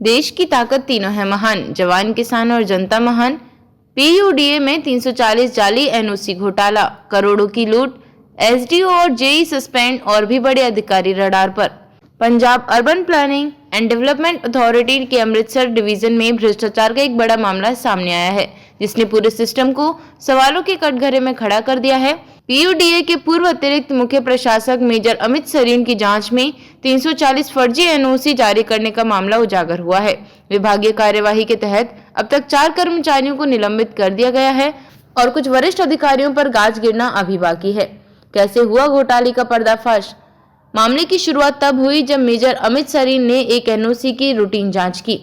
देश की ताकत तीनों है महान, जवान किसान और जनता महान। पीयूडीए में 340 जाली एनओसी घोटाला, करोड़ों की लूट, एसडीओ और जेई सस्पेंड और भी बड़े अधिकारी रडार पर। Punjab urban planning and development authority के अमृतसर डिवीजन में भ्रष्टाचार का एक बड़ा मामला सामने आया है, जिसने पूरे सिस्टम को सवालों के कटघरे में खड़ा कर दिया है। पीयूडीए के पूर्व अतिरिक्त मुख्य प्रशासक मेजर अमित सरीन की जांच में 340 फर्जी एनओसी जारी करने का मामला उजागर हुआ है। विभागीय कार्यवाही के तहत अब तक 4 कर्मचारियों को निलंबित कर दिया गया है और कुछ वरिष्ठ अधिकारियों पर गाज गिरना अभी बाकी है। कैसे हुआ घोटाले का पर्दाफाश? मामले की शुरुआत तब हुई जब मेजर अमित सरीन ने एक एनओसी की रूटीन जांच की।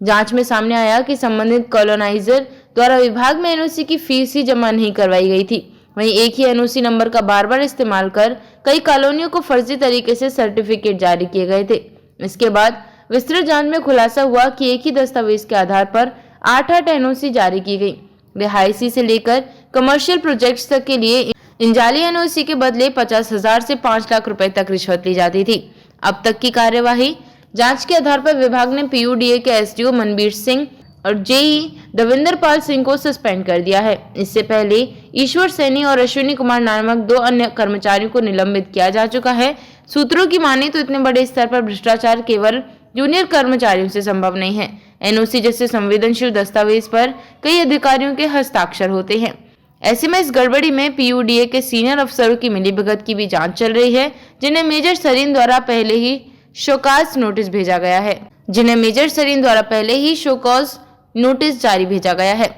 जांच में सामने आया कि संबंधित कॉलोनाइजर द्वारा विभाग में एनओसी की फीस ही जमा नहीं करवाई गई थी। वहीं एक ही एनओसी नंबर का बार-बार इस्तेमाल कर कई कॉलोनियों को फर्जी तरीके से सर्टिफिकेट जारी किए गए थे। इसके बाद विस्तृत जांच में खुलासा हुआ कि एक ही दस्तावेज के आधार पर 8 एनओसी जारी की गई। रिहायशी से लेकर कमर्शियल प्रोजेक्ट्स तक के लिए इन जाली एनओसी के बदले 50,000 से 5 लाख रुपए तक रिश्वत ली जाती थी। अब तक की कार्यवाही जांच के आधार पर विभाग ने पीयूडीए के एसडीओ मनबीर सिंह और जेई दविंदर पाल सिंह को सस्पेंड कर दिया है। इससे पहले ईश्वर सैनी और अश्विनी कुमार नामक 2 अन्य कर्मचारियों को निलंबित किया जा चुका है। सूत्रों की माने तो इतने बड़े स्तर पर भ्रष्टाचार केवल जूनियर कर्मचारियों से संभव नहीं है। एनओसी जैसे संवेदनशील दस्तावेज पर कई अधिकारियों के हस्ताक्षर होते हैं। ऐसे में इस गड़बड़ी में पीयूडीए के सीनियर अफसरों की मिलीभगत की भी जांच चल रही है, जिन्हें मेजर सरीन द्वारा पहले ही शोकॉज नोटिस जारी भेजा गया है।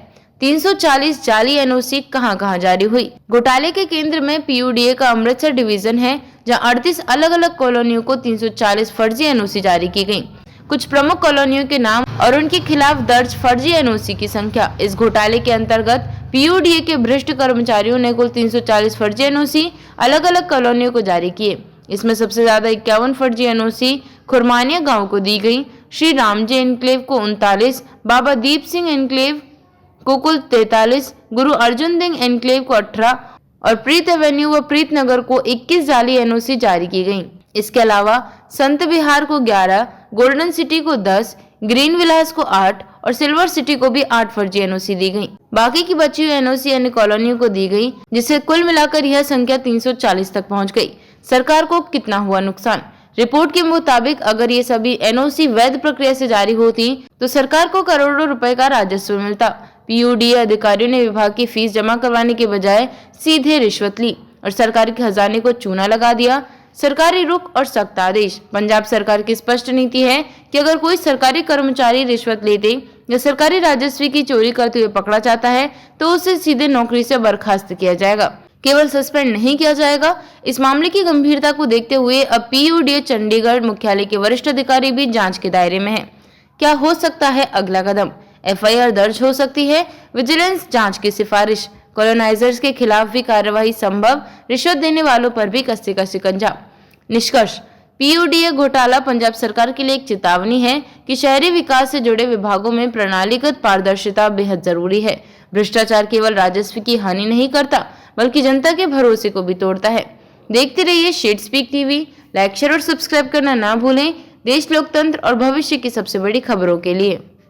340 जाली एनओसी कहां जारी हुई? घोटाले के केंद्र में पीयूडीए का अमृतसर डिवीजन है, जहां 38 अलग-अलग कॉलोनियों को 340 फर्जी एनओसी जारी की गई। कुछ प्रमुख कॉलोनियों के नाम और उनके खिलाफ दर्ज फर्जी एनओसी की संख्या। इस घोटाले के अंतर्गत पीयूडीए के भ्रष्ट कर्मचारियों ने कुल 340 फर्जी एनओसी अलग-अलग कॉलोनियों को जारी किए। इसमें सबसे ज्यादा 51 फर्जी एनओसी खुरमानिया गांव को दी गई, श्री रामजी एनक्लेव को 39, बाबा दीप सिंह एनक्लेव को कुल 43, गुरु अर्जुन सिंह एनक्लेव को 18 और प्रीत एवेन्यू व प्रीत नगर को 21 जाली एनओसी जारी की गई। इसके अलावा संत विहार को 11, गोल्डन सिटी को 10, ग्रीन विलास को 8 और सिल्वर सिटी को भी 8 फर्जी एनओसी दी गई। बाकी की बची हुई एनओसी अन्य कॉलोनियों को दी गई, जिससे कुल मिलाकर यह संख्या 340 तक पहुंच गई। सरकार को कितना हुआ नुकसान? रिपोर्ट के मुताबिक अगर ये सभी एनओसी वैध प्रक्रिया से जारी होती तो सरकार को करोड़ों रुपए का राजस्व मिलता। पीयूडीए अधिकारियों ने विभाग की फीस जमा करवाने के बजाय सीधे रिश्वत ली और सरकारी खजाने को चूना लगा दिया। सरकारी रुख और सख्त आदेश। पंजाब सरकार की स्पष्ट नीति है कि अगर कोई सरकारी कर्मचारी रिश्वत लेते या सरकारी राजस्व की चोरी करते हुए पकड़ा जाता है तो उसे सीधे नौकरी से बर्खास्त किया जाएगा, केवल सस्पेंड नहीं किया जाएगा। इस मामले की गंभीरता को देखते हुए अब पीयूडीए चंडीगढ़ मुख्यालय के वरिष्ठ अधिकारी भी जांच के दायरे में हैं। क्या हो सकता है अगला कदम? एफआईआर दर्ज हो सकती है, विजिलेंस जांच की सिफारिश, कॉलोनाइजर्स के खिलाफ भी कार्रवाई संभव, रिश्वत देने वालों पर भी कस्से का शिकंजा। निष्कर्ष: पीयूडीए घोटाला पंजाब सरकार के लिए एक चेतावनी है कि शहरी विकास से जुड़े विभागों में प्रणालीगत पारदर्शिता बेहद जरूरी है। भ्रष्टाचार केवल राजस्व की हानि नहीं करता, बल्कि जनता के भरोसे को भी तोड़ता है। देखते रहिए shed speak TV. Like, share और सब्सक्राइब करना ना भूलें देश, लोकतंत्र और भविष्य की सबसे बड़ी खबरों के लिए।